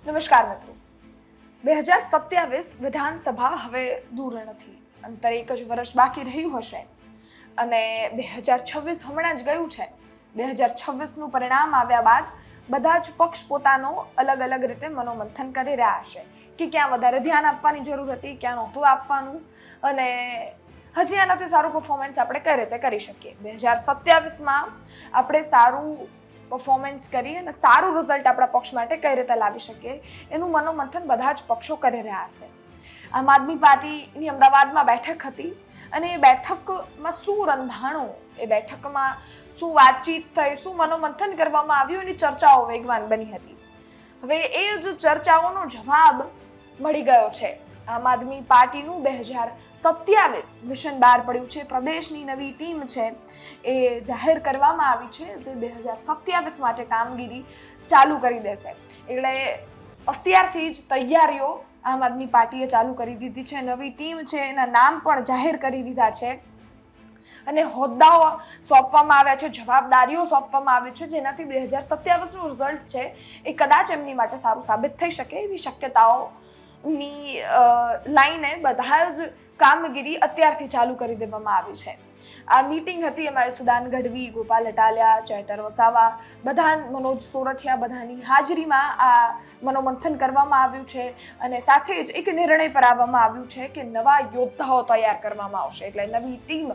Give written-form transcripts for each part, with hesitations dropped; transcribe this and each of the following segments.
નમસ્કાર મિત્રો. 2027 વિધાનસભા હવે દૂર નથી. અંતર એક જ વર્ષ બાકી રહ્યું હશે અને 2026 હમણાં જ ગયું છે. 2026નું પરિણામ આવ્યા બાદ બધા જ પક્ષ પોતાનો અલગ અલગ રીતે મનોમંથન કરી રહ્યા હશે કે ક્યાં વધારે ધ્યાન આપવાની જરૂર હતી, ક્યાં નહોતું આપવાનું અને હજી આનાથી સારું પરફોર્મન્સ આપણે કઈ રીતે કરી શકીએ. 2027માં આપણે સારું પરફોર્મન્સ કરી અને સારું રિઝલ્ટ આપણા પક્ષ માટે કઈ રીતે લાવી શકીએ એનું મનોમંથન બધા જ પક્ષો કરી રહ્યા હશે. આમ આદમી પાર્ટીની અમદાવાદમાં બેઠક હતી અને એ બેઠકમાં શું રંધાણું, એ બેઠકમાં શું વાતચીત થઈ, શું મનોમંથન કરવામાં આવ્યું એની ચર્ચાઓ વેગવાન બની હતી. હવે એ જ ચર્ચાઓનો જવાબ મળી ગયો છે. આમ આદમી પાર્ટીનું 2027 મિશન બહાર પડ્યું છે. પ્રદેશની નવી ટીમ છે એ જાહેર કરવામાં આવી છે જે 2027 માટે કામગીરી ચાલુ કરી દેશે. એટલે અત્યારથી જ તૈયારીઓ આમ આદમી પાર્ટીએ ચાલુ કરી દીધી છે. નવી ટીમ છે, એના નામ પણ જાહેર કરી દીધા છે અને હોદ્દાઓ સોંપવામાં આવ્યા છે, જવાબદારીઓ સોંપવામાં આવી છે, જેનાથી 2027નું રિઝલ્ટ છે એ કદાચ એમની માટે સારું સાબિત થઈ શકે એવી શક્યતાઓની લાઈને બધા જ કામગીરી અત્યારથી ચાલુ કરી દેવામાં આવી છે. આ મીટિંગ હતી, એમાં સુદાન ગઢવી, ગોપાલ ઇટાલિયા, ચૈતર વસાવા, બધા, મનોજ સોરઠિયા, બધાની હાજરીમાં આ મનોમંથન કરવામાં આવ્યું છે અને સાથે જ એક નિર્ણય પર આવવામાં આવ્યું છે કે નવા યોદ્ધાઓ તૈયાર કરવામાં આવશે. એટલે નવી ટીમ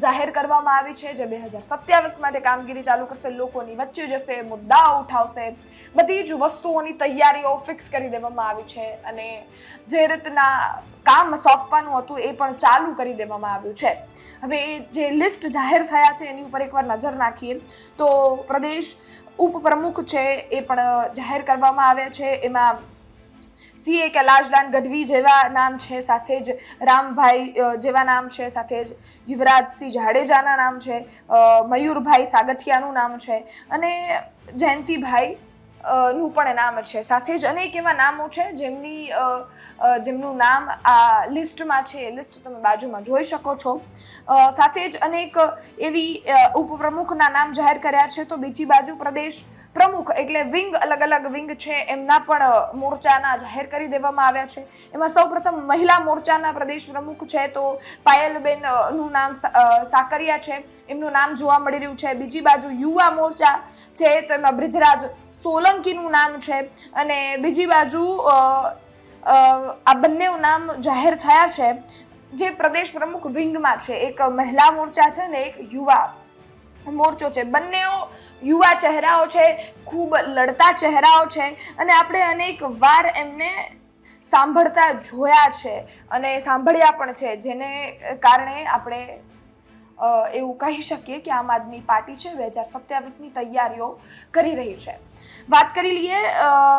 જાહેર કરવામાં આવી છે જે 2027 માટે કામગીરી ચાલુ કરશે, લોકોની વચ્ચે જશે, મુદ્દાઓ ઉઠાવશે, બધી જ વસ્તુઓની તૈયારીઓ ફિક્સ કરી દેવામાં આવી છે અને જે રીતના કામ સોંપવાનું હતું એ પણ ચાલુ કરી દેવામાં આવ્યું છે. હવે જે લિસ્ટ જાહેર થયા છે એની ઉપર એકવાર નજર નાખીએ તો પ્રદેશ ઉપપ્રમુખ છે એ પણ જાહેર કરવામાં આવ્યા છે. એમાં CA કૈલાશદાન ગઢવી જેવા નામ છે, સાથે જ રામભાઈ જેવા નામ છે, સાથે જ યુવરાજસિંહ જાડેજાના નામ છે, મયુરભાઈ સાગઠિયાનું નામ છે અને જયંતિભાઈ નું પણ નામ છે. સાથે જ અનેક એવા નામો છે જેમનું નામ આ લિસ્ટમાં છે. એ લિસ્ટ તમે બાજુમાં જોઈ શકો છો. સાથે જ અનેક એવી ઉપપ્રમુખના નામ જાહેર કર્યા છે. તો બીજી બાજુ પ્રદેશ પ્રમુખ એટલે વિંગ, અલગ અલગ વિંગ છે એમના પણ મોરચાના જાહેર કરી દેવામાં આવ્યા છે. એમાં સૌપ્રથમ મહિલા મોરચાના પ્રદેશ પ્રમુખ છે તો પાયલબેન નું નામ સાકરિયા છે, એમનું નામ જોવા મળી રહ્યું છે. બીજી બાજુ યુવા મોરચા છે તો એમાં બ્રિજરાજ સોલંકીનું નામ છે અને બીજી બાજુ આ બંને નામ જાહેર થયા છે જે પ્રદેશ પ્રમુખ વિંગમાં છે. એક મહિલા મોરચા છે ને એક યુવા મોરચો છે. બંને યુવા ચહેરાઓ છે, ખૂબ લડતા ચહેરાઓ છે અને આપણે અનેક વાર એમને સાંભળતા જોયા છે અને સાંભળ્યા પણ છે, જેને કારણે આપણે એવું કહી શકીએ કે આમ આદમી પાર્ટી છે 2027ની તૈયારીઓ કરી રહી છે. વાત કરી લઈએ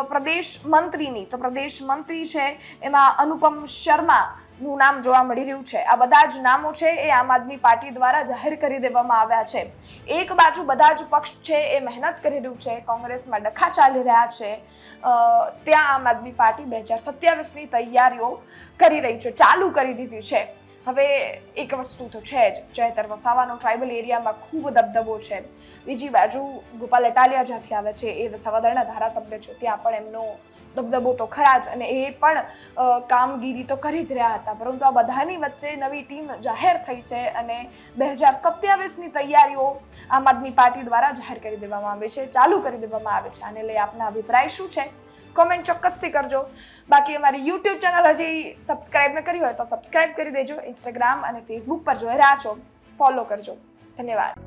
પ્રદેશ મંત્રીની, તો પ્રદેશ મંત્રી છે એમાં અનુપમ શર્મા નું નામ જોવા મળી રહ્યું છે. આ બધા જ નામો છે એ આમ આદમી પાર્ટી દ્વારા જાહેર કરી દેવામાં આવ્યા છે. એક બાજુ બધા જ પક્ષ છે એ મહેનત કરી રહ્યું છે, કોંગ્રેસમાં ડખા ચાલી રહ્યા છે, ત્યાં આમ આદમી પાર્ટી 2027ની તૈયારીઓ કરી રહી છે, ચાલુ કરી દીધી છે. હવે એક વસ્તુ તો છે જ, ચૈતર વસાવાનો ટ્રાઇબલ એરિયામાં ખૂબ દબદબો છે. બીજી બાજુ ગોપાલ ઇટાલિયા જ્યાંથી આવે છે એ વસાવાદળના ધારાસભ્ય છે, ત્યાં પણ એમનો દબદબો તો ખરા જ અને એ પણ કામગીરી તો કરી જ રહ્યા હતા. પરંતુ આ બધાની વચ્ચે નવી ટીમ જાહેર થઈ છે અને 2027ની તૈયારીઓ આમ આદમી પાર્ટી દ્વારા જાહેર કરી દેવામાં આવી છે, ચાલુ કરી દેવામાં આવે છે. આને લઈ આપના અભિપ્રાય શું છે કોમેન્ટ ચોક્કસથી કરજો. બાકી અમારી YouTube ચેનલ હજી સબસ્ક્રાઇબ ન કરી હોય તો સબસ્ક્રાઇબ કરી દેજો. ઇન્સ્ટાગ્રામ અને ફેસબુક પર જોઈ રહ્યા છો, ફોલો કરજો. ધન્યવાદ.